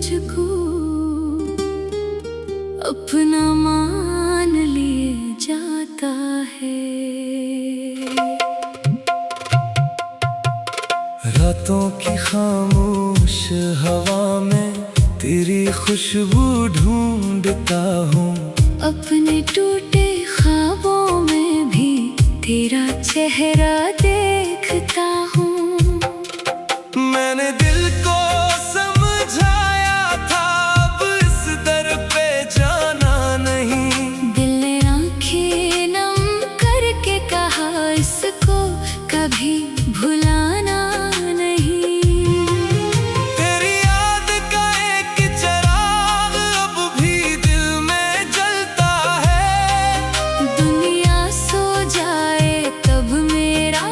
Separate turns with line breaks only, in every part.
तुझको अपना मान लिए जाता है।
रातों की खामोश हवा में तेरी खुशबू ढूंढता हूँ।
अपने टूटे ख्वाबों में भी तेरा चेहरा देखता हूँ।
मैंने दिल को समझाया था, अब इस दर पे जाना नहीं।
दिल ने आंखें नम करके कहा, इसको कभी भुलाना नहीं।
तेरी याद का एक चिराग अब भी दिल में जलता है।
दुनिया सो जाए तब मेरा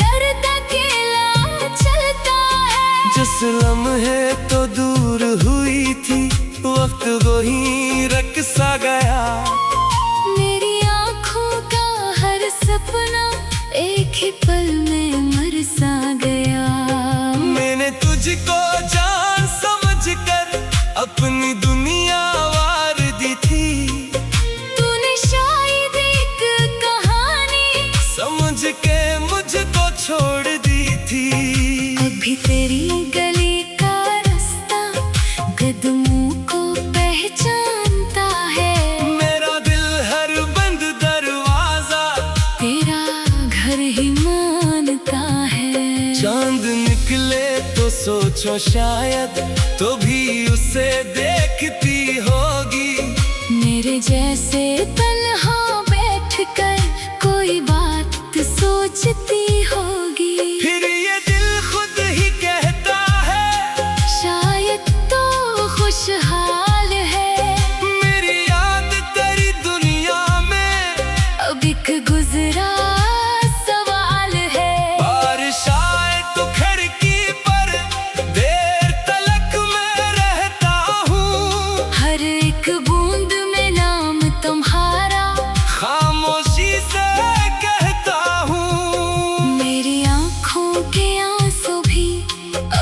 दर्द अकेला चलता है।
जिस लम्हे तो दूर हुई थी, वक्त वही रख सा गया।
मेरी आँखों का हर सपना एक ही पल में मर सा गया।
मैंने तुझको जान समझकर अपनी दुनिया वार दी थी।
तूने शायद एक कहानी
समझ के मुझको छोड़ दी थी।
अभी तेरी गली का रास्ता कदमों को पहचानता है।
मेरा दिल हर बंद दरवाजा
तेरा घर ही मानता है।
चांद निकले तो सोचो शायद तो भी उसे देखती होगी।
मेरे जैसे तन्हा बैठकर कोई बात सोचती होगी।
फिर ये दिल खुद ही कहता है,
शायद तो खुशहाल है।
मेरी याद तेरी दुनिया में
अब एक गुजरा सवाल है।
बारिश आए तो खिड़की पर देर तलक मैं रहता हूँ।
हर एक बूंद में नाम तुम्हारा
खामोशी से कहता हूँ।
मेरी आँखों के आंसू भी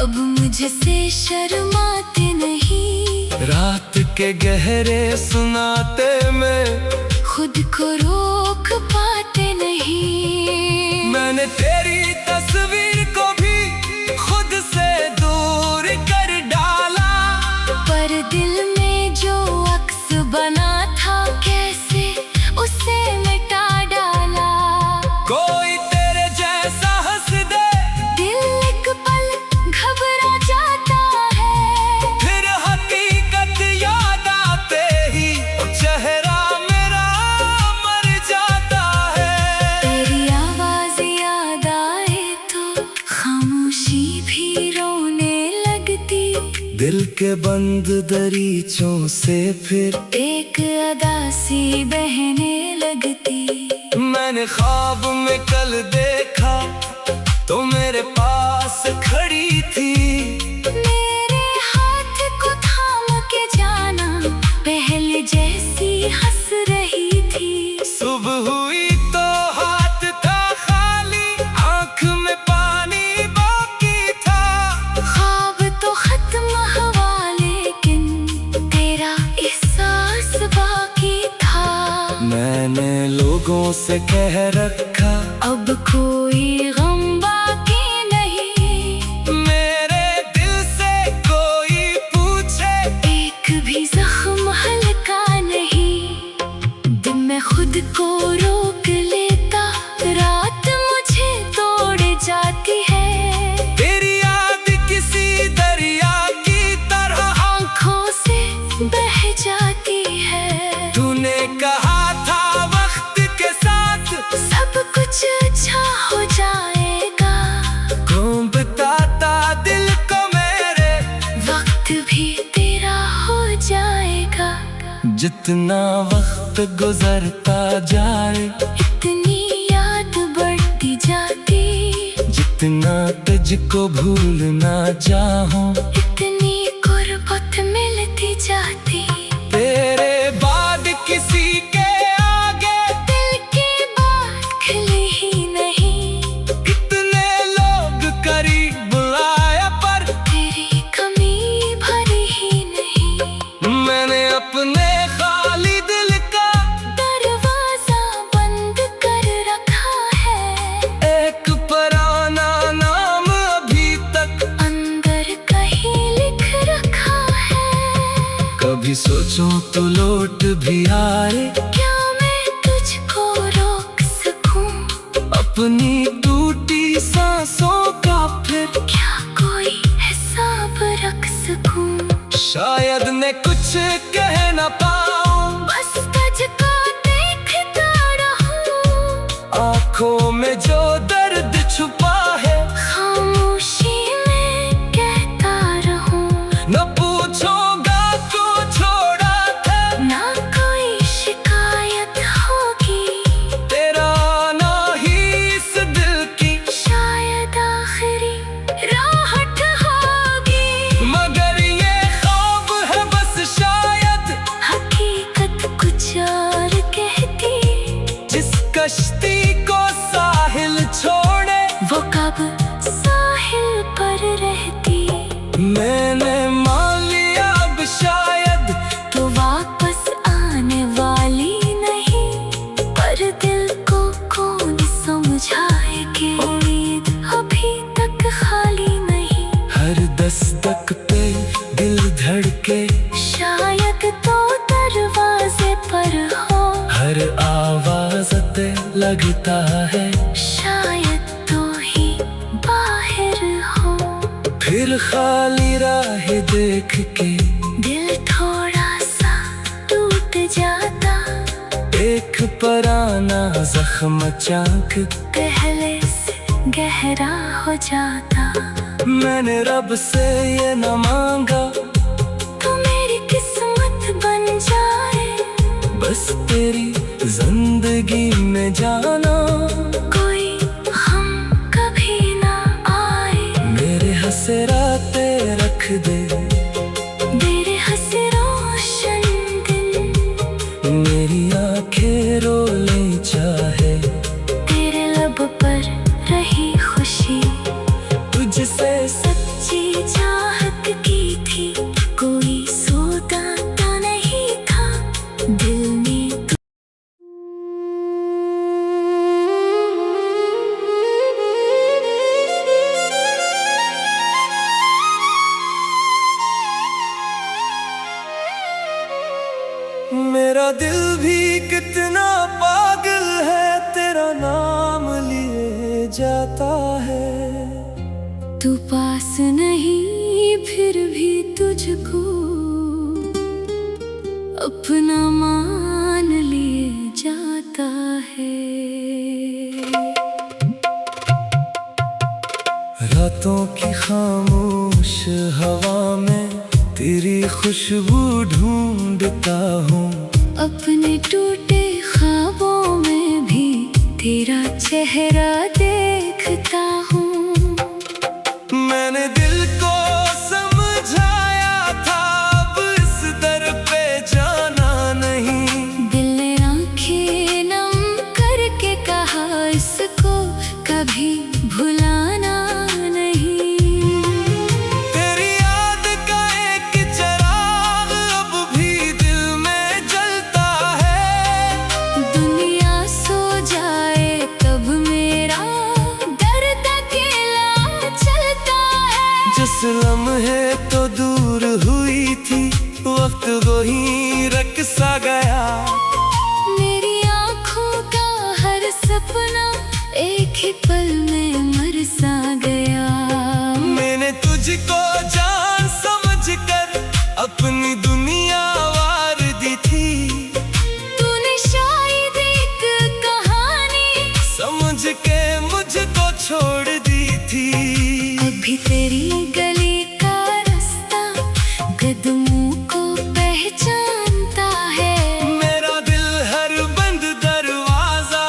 अब मुझसे शर्माते नहीं।
रात के गहरे सुनाते में
खुद को रोक पाते नहीं।
मैंने तेरी तस्वीर को भी खुद से दूर कर डाला।
पर दिल में जो अक्स बना था, कैसे उसे मिटा डाला।
कोई तेरे जैसा हंस दे,
दिल एक पल घबरा जाता है।
फिर हकीकत याद आते ही चेहरा मेरा मर जाता है।
तेरी आवाज याद आए तो खामोशी भी रोने लगती।
दिल के बंद दरीचों से फिर
एक अदा सी बहने लगती।
मैंने ख्वाब में कल देखा तो मेरे पास खड़ी थी।
मेरे हाथ को थाम के जाना, पहले जैसी हंस रही थी।
सुबह हुई तो हाथ था खाली, आंख में पानी बाकी था।
ख्वाब तो खत्म हुआ लेकिन तेरा एहसास बाकी था।
मैंने लोगों से कह रखा,
अब कोई गम बाकी नहीं।
मेरे दिल से कोई पूछे,
एक भी जख्म हल्का नहीं। दिन में खुद को रोक लेता, रात मुझे तोड़ जाती है।
तेरी याद किसी दरिया की तरह
आँखों से बह जाती है।
तूने कहा था वक्त के साथ
सब कुछ अच्छा हो जाएगा।
कौन बताता दिल को मेरे,
वक्त भी तेरा हो जाएगा।
जितना वक्त गुजरता जाए
इतनी याद बढ़ती जाती।
जितना तुझको भूलना चाहूं,
इतनी गुर्बत मिलती जाती।
तेरे बाद किसी के आगे
दिल की बात खिली ही नहीं।
कितने लोग करीब लाया, पर
तेरी कमी भरी ही
भी आए,
क्या मैं तुझको रोक सकूं?
अपनी टूटी सांसों का फिर
क्या कोई हिसाब रख सकूं?
शायद मैं कुछ कह न पाऊं,
बस तुझको देखता रहूं।
आंखों में जो दर्द छुपा है,
खामोशी में कहता रहूं।
न पूछोगा क्यों छोड़ा था,
ना कोई शिकायत होगी,
तेरा आना ही इस दिल की
शायद आखिरी राहत होगी।
मगर ये ख्वाब है बस शायद,
हकीकत कुछ और कहती,
जिस कश्ती को साहिल छोड़े
वो कब साहिल पर रहती।
मैंने मान लिया अब शायद
तो वापस आने वाली नहीं, पर दिल को कौन समझाए कि उम्मीद अभी तक खाली नहीं।
हर दस्तक पे दिल धड़के,
शायद तो दरवाजे पर हो,
हर आवाज ते लगता है
शायद तो ही बाहर हो।
फिर खाली राह देख के
दिल थोड़ा सा टूट जाता,
एक पराना जख्म चाक
पहले से गहरा हो जाता।
मैंने रब से ये न मांगा,
तो मेरी किस्मत बन जाए,
बस तेरी जिंदगी में जाना
कोई हम कभी ना आए।
मेरे हसराते रख दे,
तेरे हंसे रोशन दिन,
मेरी आंखें रो ले चाहे,
तेरे लब पर रही खुशी,
तुझसे
सच्ची चाहत की थी, कोई सौदा तो नहीं था दिल में।
मेरा दिल भी कितना पागल है, तेरा नाम लिए जाता है।
तू पास नहीं फिर भी तुझको अपना मान लिए जाता है।
रातों की खामोश हवा में तेरी खुशबू ढूंढता हूँ,
अपने टूटे ख्वाबों में भी तेरा चेहरा देखता हूँ।
मैंने दिल को समझाया था, अब इस दर पे जाना नहीं।
दिल ने आंखें नम करके कहा, इसको कभी भुलाना नहीं।
तेरी याद का एक चिराग अब भी दिल में जलता है,
दुनिया सो जाए तब मेरा दर्द अकेला चलता है।
जिस लम्हे तो दूर हुई थी, वक्त वही रख सा गया।
मेरी आँखों का हर सपना एक ही पल में मर सा गया।
मैंने तुझको जान समझ कर अपनी दुनिया वार दी थी,
तूने शायद एक कहानी
समझ के मुझको छोड़ दी थी।
अभी तेरी गली का रास्ता कदमों को पहचानता है।
मेरा दिल हर बंद दरवाजा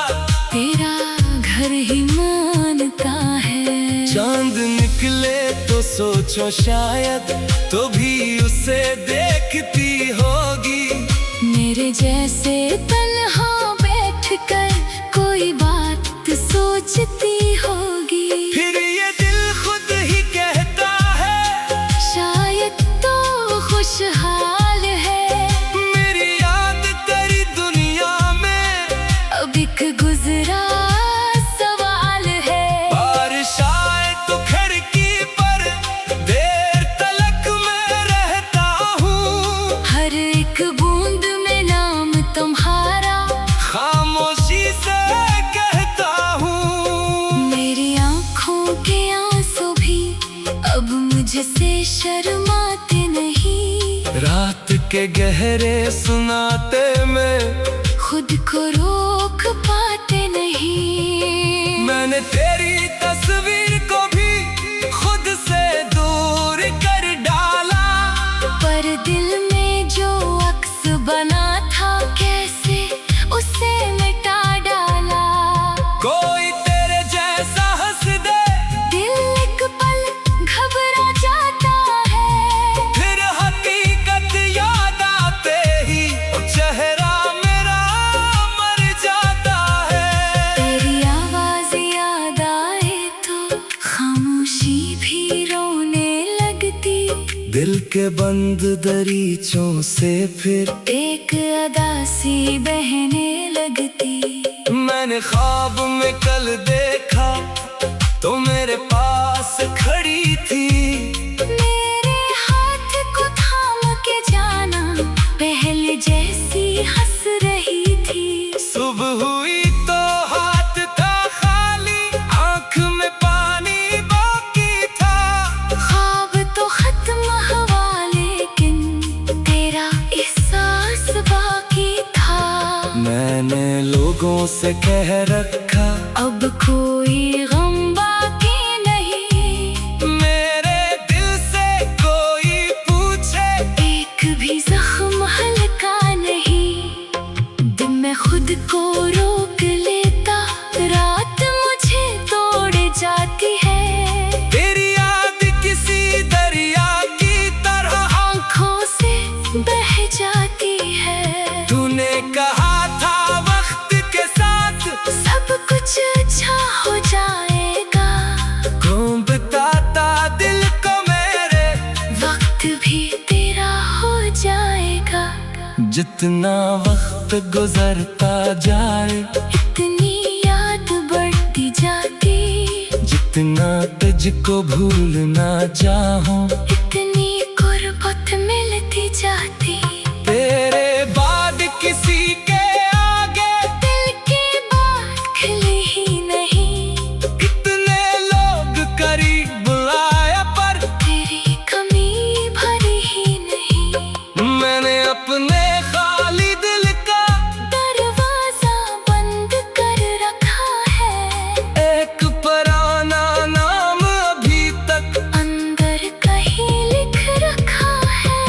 तेरा घर ही मानता है।
चांद निकले तो सोचो शायद तो भी उसे देखती होगी।
मेरे जैसे तन्हा बैठकर कोई बात सोचती होगी।
फिर ये दिल खुद ही कहता है,
शायद तो खुशहाल है।
मेरी याद तेरी दुनिया में
अब एक गुजरा सवाल है।
बारिश आए तो खिड़की पर देर तलक मैं रहता हूँ।
हर एक बूंद में नाम
के गहरे सुनाते में
खुद को रोक पाते नहीं।
मैंने तेरी तस्वीर को भी खुद से दूर कर डाला,
पर दिल में जो अक्स बना था कैसे उसे मिटा डाला।
कोई तेरे जैसा हंस दे,
दिल एक पल घबरा जाता है,
फिर हकीकत याद आते ही चेहरा मेरा मर जाता है।
तेरी आवाज याद आए तो खामोशी भी रोने लगती,
दिल के बंद दरीचों से फिर
एक अदा सी बहने लगती।
मैंने ख्वाब में कल देखा तो मेरे पास खड़ी थी,
मेरे हाथ को थाम के जाना पहले जैसी हंस रही थी।
सुबह हुई तो हाथ था खाली, आंख में पानी बाकी था।
ख्वाब तो खत्म हुआ लेकिन तेरा एहसास बाकी था।
मैंने लोगों से कह रखा
अब कोई गम बाकी नहीं,
मेरे दिल से कोई पूछे
एक भी जख्म हल्का नहीं। दिन में खुद को रोक लेता, रात मुझे तोड़ जाती है।
तेरी याद किसी दरिया की तरह
आंखों से बह जाती है।
तूने कहा था वक्त के साथ
सब कुछ अच्छा हो जाएगा,
कौन बताता दिल को मेरे
वक्त भी तेरा हो जाएगा।
जितना वक्त गुजरता जाए,
इतनी याद बढ़ती जाती,
जितना तुझको भूलना चाहूं,
इतनी गुर्बत मिलती जाती।
तेरे बाद किसी के आगे
दिल की बात खिली ही नहीं,
इतने लोग करीब आया पर
तेरी कमी भरी ही नहीं।
मैंने अपने खाली दिल का
दरवाजा बंद कर रखा है,
एक पुराना नाम अभी तक
अंदर कहीं लिख रखा है।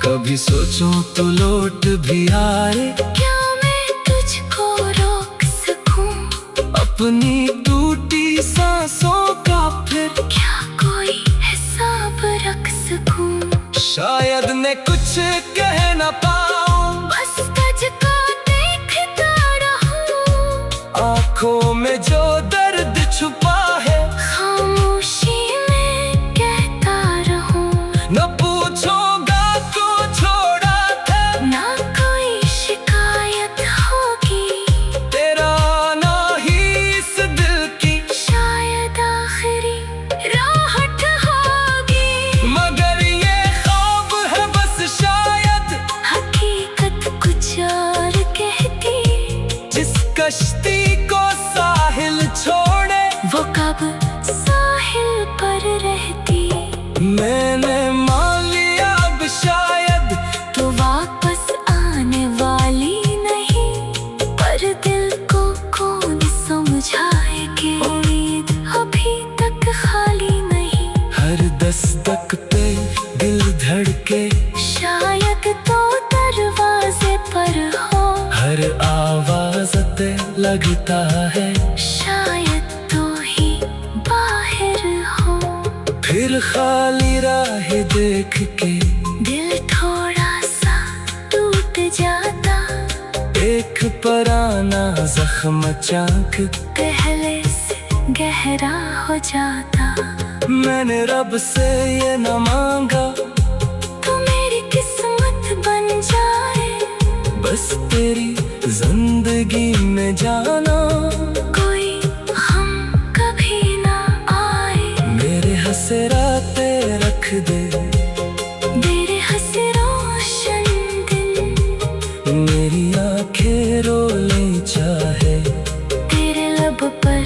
कभी सोचो तो लौट भी आए,
क्या मैं तुझको रोक सकूं?
अपनी टूटी सांसों का फिर
क्या कोई हिसाब रख सकूं?
शायद मैं कुछ कह न पाऊं,
बस तुझको देखता रहूं,
आंखों में जो दर्द छुपा है
खामोशी में कहता रहूं।
न पूछोगा को छोड़ा था,
ना कोई शिकायत होगी,
तेरा आना ही इस दिल की
शायद आखिरी राहत होगी।
मगर ये ख्वाब है बस शायद,
हकीकत कुछ और कहती,
जिस कश्ती को साहिल छोड़े
वो कब साहिल पर रहती।
मैंने मान लिया अब शायद
तो वापस आने वाली नहीं, पर दिल को कौन समझाए कि उम्मीद अभी तक खाली नहीं।
हर दस्तक पे दिल धड़के,
शायद तो दरवाजे पर हो,
हर आवाज पे लगता है
शायद तो ही बाहर हो।
फिर खाली राह देख के
दिल थोड़ा सा टूट जाता,
एक पुराना जख्म चाक
पहले से गहरा हो जाता।
मैंने रब से ये न मांगा
तो मेरी किस्मत बन जाए,
बस तेरी जिंदगी में जाना,
कोई हम कभी ना आए।
मेरे हसराते रख दे,
मेरे हंसे रोशन दिन,
मेरी आंखें रो ले चाहे,
तेरे लब पर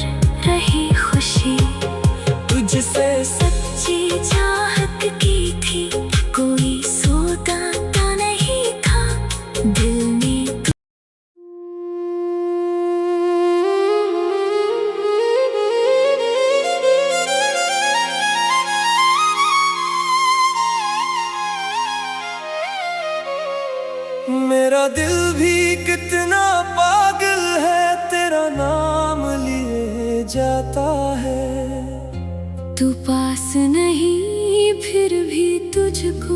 रही खुशी,
तुझसे
सच्ची चाहत की थी, कोई सौदा तो नहीं। तुझको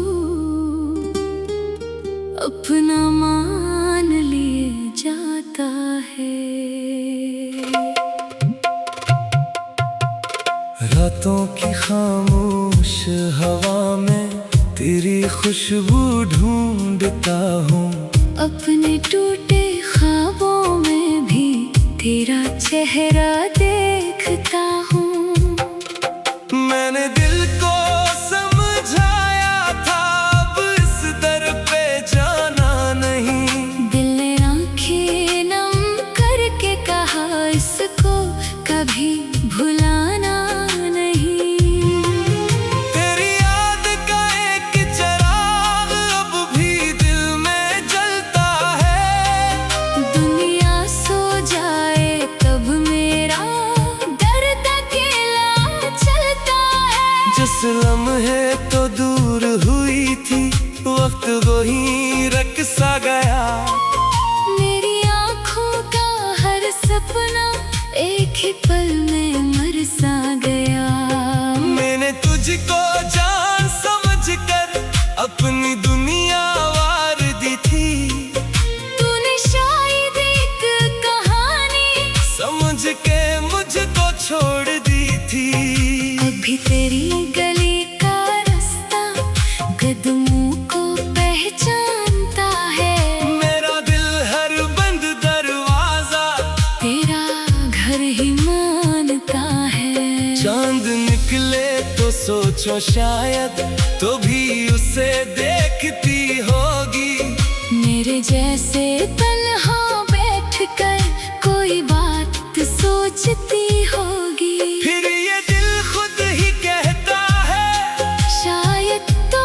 अपना मान लिए जाता है।
रातों की खामोश हवा में तेरी खुशबू ढूंढता हूँ।
अपने टूटे ख्वाबों में भी तेरा चेहरा देखता हूँ।
मैंने दिल को समझाया था, अब इस दर पे जाना नहीं।
दिल ने आंखें नम करके कहा, इसको कभी भुलाना नहीं।
तेरी याद का एक चिराग अब भी दिल में जलता है।
दुनिया सो जाए तब मेरा दर्द अकेला चलता है।
जिस लम्हे तो दूर हुई थी, वक्त वही रख सा गया।
मेरी आँखों का हर सपना एक ही पल में मर सा गया।
मैंने तुझको जान समझकर अपनी दुनिया वार दी थी।
तूने शायद एक कहानी
समझ के मुझको छोड़ दी थी।
अभी तेरी गली का रास्ता कदमों को पहचानता है।
मेरा दिल हर बंद दरवाजा
तेरा घर ही मानता है।
चांद निकले तो सोचो शायद तो भी उसे देखती होगी।
मेरे जैसे तन्हा बैठकर कोई बात सोचती होगी।
फिर ये दिल खुद ही कहता है,
शायद तो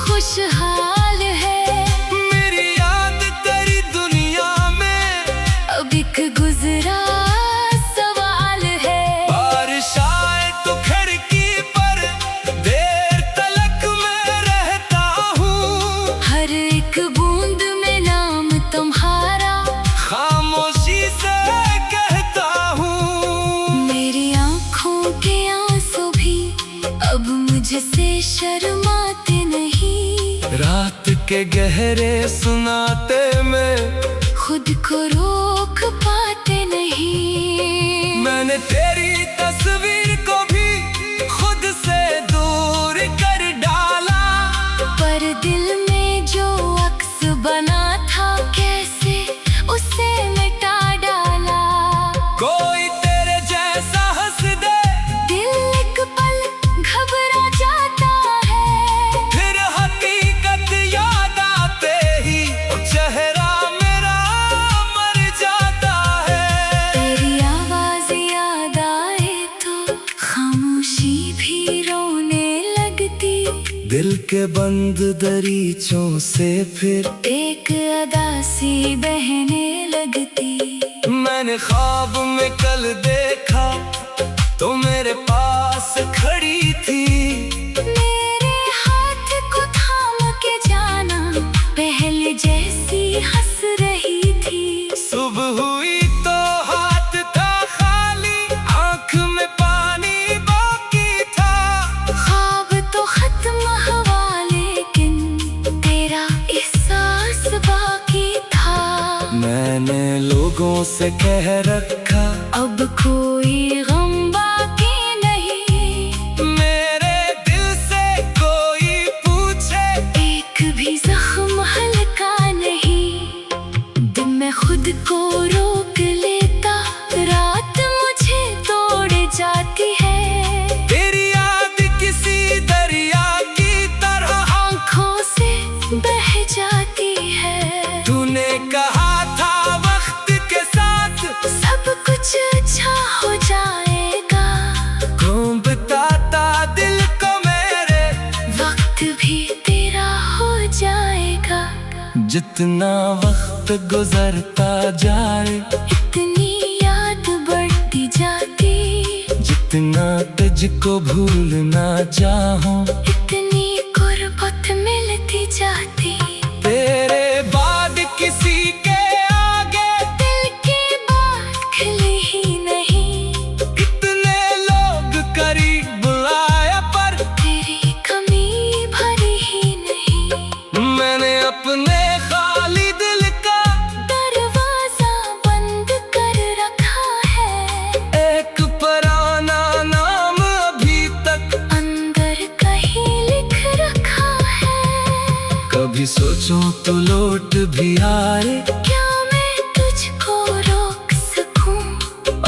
खुशहाल है।
मेरी याद तेरी दुनिया में
अब एक गुजरा सवाल है।
बारिश आए तो खिड़की पर देर तलक मैं रहता हूँ।
हर एक बूंद में नाम तुम्हारा
खामोशी से कहता हूँ।
मेरी आँखों के आंसू भी अब मुझसे शर्माते नहीं।
रात के गहरे सुनाते में
खुद को रोक पाते नहीं।
मैंने तेरी तस्वीर को भी खुद से दूर कर डाला।
पर दिल में जो अक्स बना था, कैसे उसे मिटा डाला।
कोई तेरे जैसा हंस दे,
दिल एक पल घबरा जाता है।
फिर हकीकत याद आते ही चेहरा मेरा मर जाता है।
तेरी आवाज याद आए तो खामोशी भी रोने लगती।
दिल के बंद दरीचों से फिर
एक अदा सी बहने लगती।
मैंने ख्वाब में कल देखा तो मेरे पास खड़ी थी।
मेरे हाथ को थाम के जाना, पहले जैसी हंस रही थी।
सुबह हुई तो हाथ था खाली, आंख में पानी बाकी था।
ख्वाब तो खत्म हुआ लेकिन तेरा एहसास बाकी था।
मैंने लोगों से कह रखा,
अब कोई गम बाकी नहीं।
मेरे दिल से कोई पूछे,
एक भी जख्म हल्का नहीं। दिन में खुद को रोक लेता, रात मुझे तोड़ जाती है।
तेरी याद किसी दरिया की तरह
आँखों से बह जाती है।
तूने कहा था वक्त के साथ
सब कुछ अच्छा हो जाएगा।
कौन बताता दिल को मेरे,
वक्त भी तेरा हो जाएगा।
जितना वक्त गुजरता जाए,
इतनी याद बढ़ती जाती।
जितना तुझको भूलना चाहूं,
इतनी गुर्बत मिलती जाती।
तेरे बाद किसी के आगे
दिल के बात खिले ही नहीं।
इतने लोग करीब बुलाया, पर
तेरी कमी भरी
तो लौट भी आए।
क्या मैं तुझको रोक सकूं?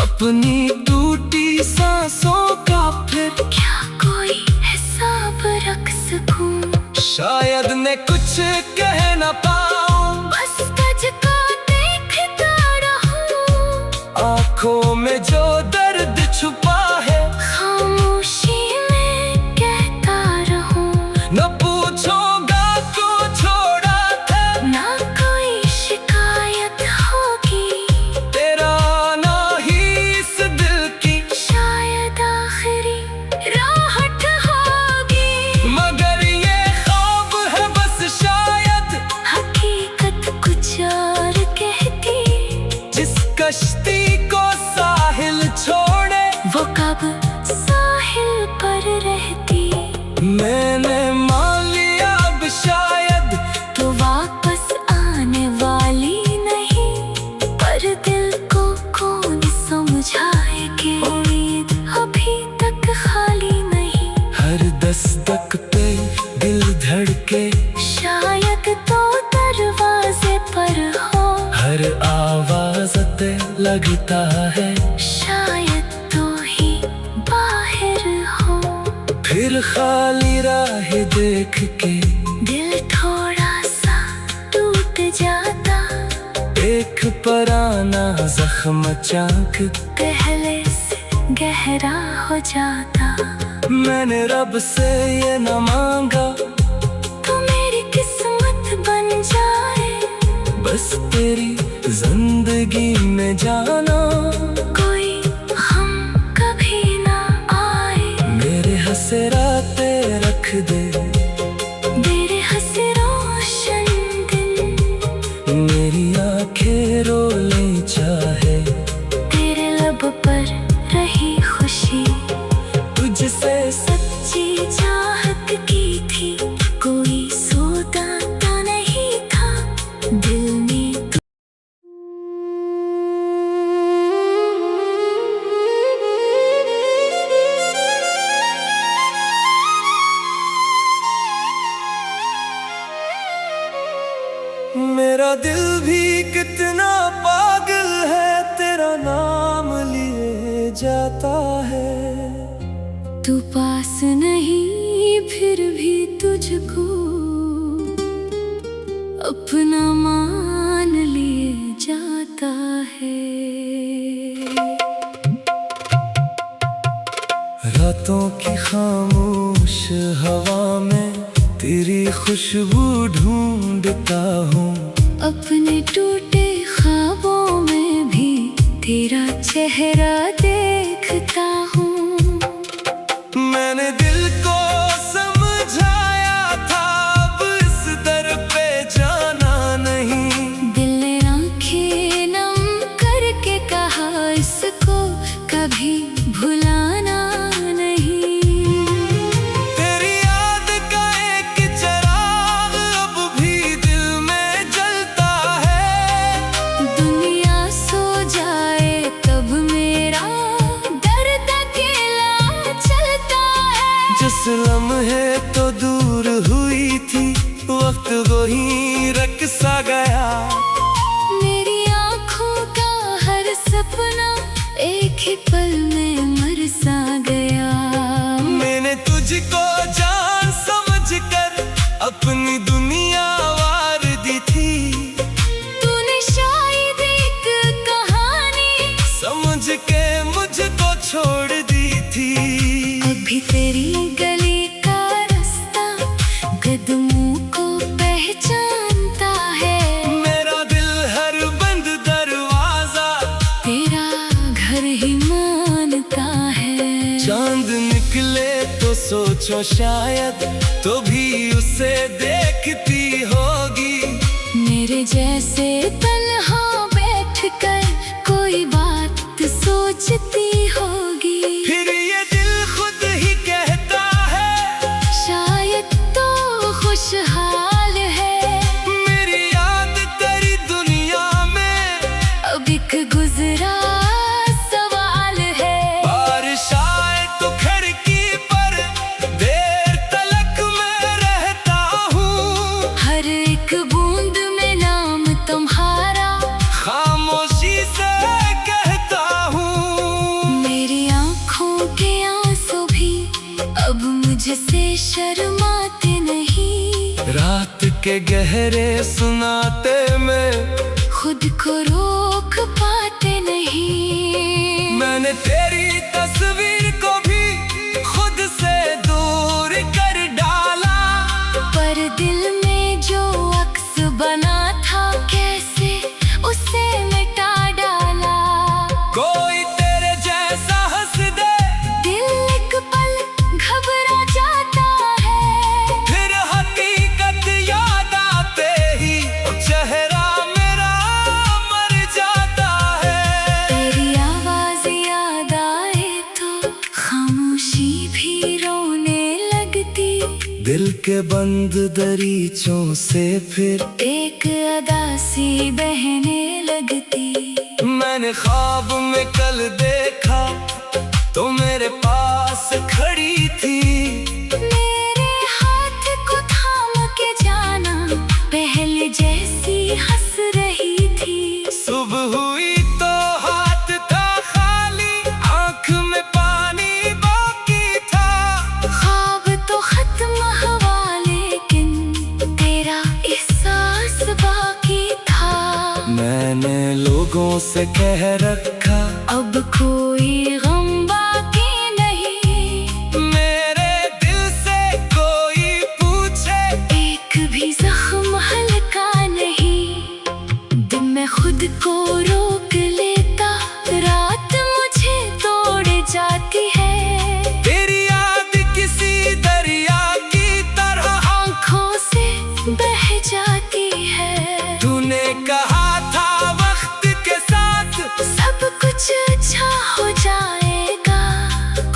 अपनी टूटी सांसों का फिर
क्या कोई हिसाब रख सकूं?
शायद मैं कुछ कह न पाऊं,
बस तुझको देखता रहूं।
आंखों में जो दर्द छुपा है
खामोशी में कहता रहूं।
न पूछोगा तो छोड़ा था,
ना कोई शिकायत होगी,
तेरा ना ही इस दिल की
शायद आखिरी राहत होगी।
मगर ये ख्वाब है बस शायद,
हकीकत कुछ और कहती।
जिस कश्ती को साहिल छोड़े
वो कब साहिल पर रहती।
मैंने मान लिया अब शायद
तो वापस आने वाली नहीं, पर दिल को कौन समझाए कि उम्मीद अभी तक खाली नहीं।
हर दस्तक पे दिल धड़के,
शायद तो दरवाजे पर हो,
हर आवाज पे लगता है
शायद तो ही बाहर हो।
फिर खाली राह देख के
दिल थोड़ा सा टूट जाता,
एक पराना जख्म चाक
पहले से गहरा हो जाता।
मैंने रब से ये न मांगा
तो मेरी किस्मत बन जाए,
बस तेरी जिंदगी में जाना
कोई हम कभी ना आए।
मेरे हसराते रख दे,
मेरे हंसे रोशन दिन,
मेरी आंखें रो ले चाहे
तेरे लब पर रही खुशी।
तुझसे
सच्ची चाहत की थी, कोई सौदा नहीं था दिल में।
मेरा दिल भी कितना पागल है, तेरा नाम लिए जाता है।
तू पास नहीं फिर भी तुझको अपना मान लिए जाता है।
रातों की खामोश हवा में तेरी खुशबू ढूंढता हूँ,
अपने टूटे ख्वाबों में भी तेरा चेहरा देखता हूँ।
मैंने दिल को समझाया था, अब इस दर पे जाना नहीं।
दिल ने आंखें नम करके कहा इसको कभी भुलाना नहीं।
तेरी याद का एक चिराग अब भी दिल में जलता है।
दुनिया सो जाए तब मेरा दर्द अकेला चलता है।
जिस लम्हे तो दूर हुई थी, वक्त वही रख सा गया।
मेरी आँखों का हर सपना एक ही पल में मर सा गया।
मैंने तुझको जान समझ कर अपनी दुनिया वार दी थी,
तूने शायद एक कहानी
समझ के मुझको छोड़ दी थी।
अभी तेरी गली का रास्ता कदमों को पहचानता है।
मेरा दिल हर बंद दरवाजा
तेरा घर ही मानता है।
चांद निकले तो सोचो शायद तो भी उसे देखती होगी।
मेरे जैसे तन्हा बैठकर कोई बात सोचती होगी।
फिर ये दिल खुद ही कहता है
शायद तो खुशहाल है।
मेरी याद तेरी दुनिया में
अब एक गुजरा सवाल है।
बारिश आए तो खिड़की पर देर तलक मैं रहता हूँ।
हर एक बूंद
के गहरे सुनाते में
खुद को रोक पाते नहीं।
मैंने तेरी तस्वीर को भी खुद से दूर कर डाला,
पर दिल में जो अक्स बना था कैसे उसे मिटा डाला।
कोई तेरे जैसा हंस दे,
दिल एक पल घबरा जाता है,
फिर हकीकत याद आते ही चेहरा मेरा मर जाता है।
तेरी आवाज याद आए तो खामोशी भी रोने लगती।
दिल के बंद दरीचों से फिर
एक अदा सी बहने लगती।
मैंने ख्वाब में कल देखा तो मेरे पास खड़ी थी।
मेरे हाथ को थाम के जाना, पहले जैसी हंस रही थी।
सुबह हुई तो हाथ था खाली, आंख में पानी बाकी था।
ख्वाब तो खत्म हुआ लेकिन तेरा एहसास बाकी था।
मैंने लोगों से कह रखा
अब कोई गम बाकी नहीं।
मेरे दिल से कोई पूछे
एक भी जख्म हल्का नहीं। दिन में खुद को रोक लेता, रात मुझे तोड़ जाती है।
तेरी याद किसी दरिया की तरह
आंखों से बह जाती है।
तूने कहा था वक्त के साथ
सब कुछ अच्छा हो जाएगा,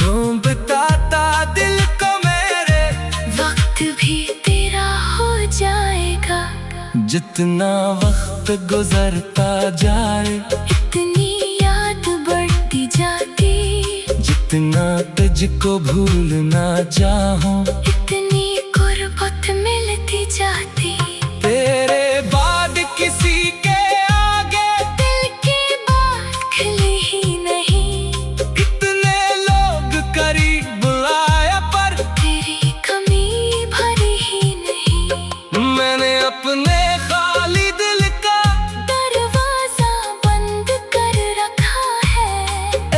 कौन बताता दिल को मेरे
वक्त भी तेरा हो जाएगा।
जितना वक्त गुजरता जाए
इतनी याद बढ़ती जाती,
जितना तुझको भूलना चाहूं
इतनी गुर्बत मिलती जाती।
तेरे बाद किसी के आगे
दिल की बात खुली ही नहीं।
कितने लोग करीब आया पर
तेरी कमी भरी ही नहीं।
मैंने अपने खाली दिल का
दरवाजा बंद कर रखा है,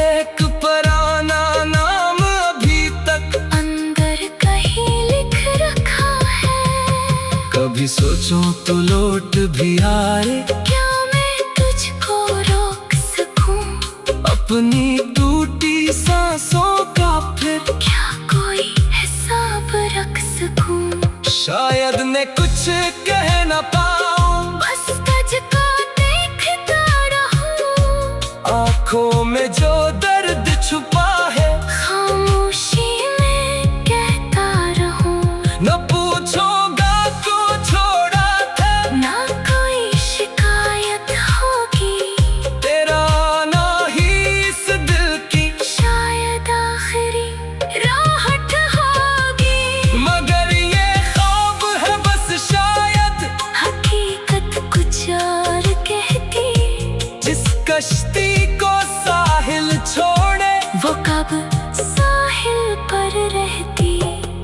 एक पुराना नाम अभी तक
अंदर कहीं लिख रखा है।
कभी सोचूं तो लौट भी आए,
क्या मैं तुझको रोक सकूं?
अपनी टूटी सांसों का फिर
क्या कोई हिसाब रख सकूं?
शायद मैं कुछ कह न पाऊं,
बस तुझको देखता रहूं।
आंखों में जो दर्द छुपा है
खामोशी में कहता रहूं।
न पूछोगा क्यों छोड़ा था,
ना कोई शिकायत होगी,
तेरा ना ही इस दिल की
शायद आखिरी राहत होगी।
मगर ये ख्वाब है बस शायद
हकीकत कुछ और कहती।
जिस कश्ती को साहिल छोड़े
वो कब साहिल पर रहती।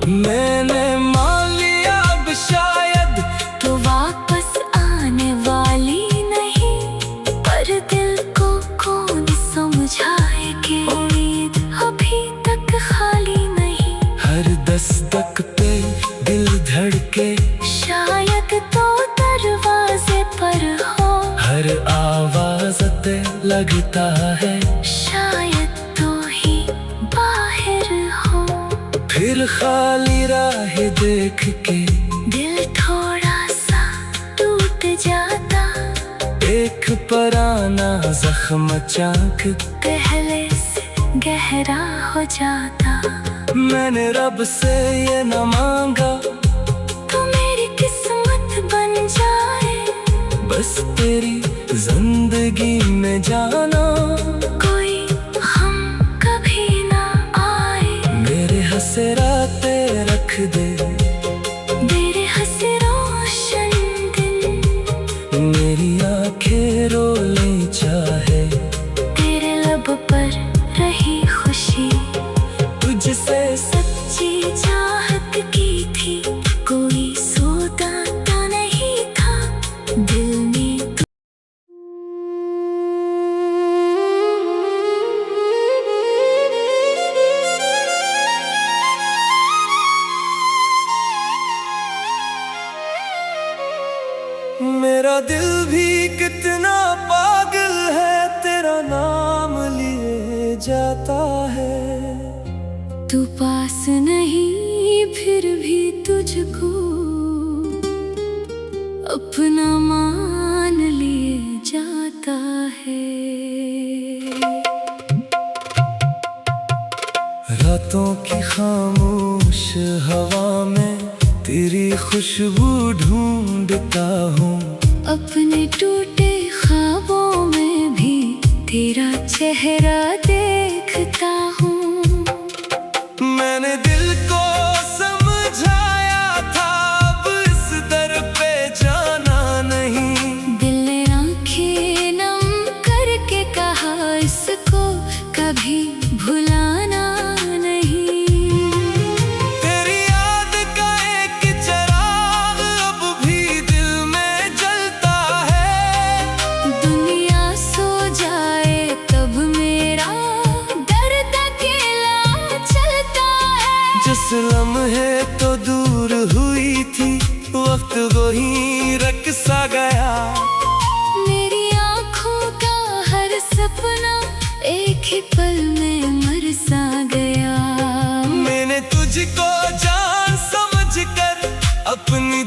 मैंने मान लिया अब शायद
तो वापस आने वाली नहीं, पर दिल को कौन समझाए कि उम्मीद अभी तक खाली नहीं।
हर दस्तक पे दिल धड़के,
शायद तो दरवाजे पर हो,
हर आवाज ते लगता है
शायद तो ही बाहर हो।
फिर खाली राह देख के
दिल थोड़ा सा टूट जाता,
एक पुराना जख्म चाक
पहले से गहरा हो जाता।
मैंने रब से ये न मांगा
तो मेरी किस्मत बन जाए,
बस तेरी जिंदगी में जाना
कोई हम कभी ना आए।
मेरे हसराते रख दे,
तेरे हंसे रोशन दिन,
मेरी आंखें रो ले चाहे,
तेरे लब पर रही खुशी।
तुझसे
सच्ची चाहत की थी, कोई सौदा तो नहीं।
जाता है।
तू पास नहीं फिर भी तुझको अपना मान लिए जाता है।
रातों की खामोश हवा में तेरी खुशबू ढूंढता हूँ।
अपने टूटे ख्वाबों में भी तेरा चेहरा देखता हूँ।
मैंने दिल को समझाया था, अब इस दर पे जाना नहीं।
दिल ने आंखें नम करके कहा इसको कभी भुलाना नहीं।
तेरी याद का एक चिराग अब भी दिल में जलता है।
दुनिया सो जाए तब मेरा दर्द अकेला चलता है।
जिस लम्हे तो दूर हुई थी, वक्त वही रख सा गया।
मेरी आँखों का हर सपना एक ही पल में मर सा गया।
मैंने तुझको जान समझकर अपनी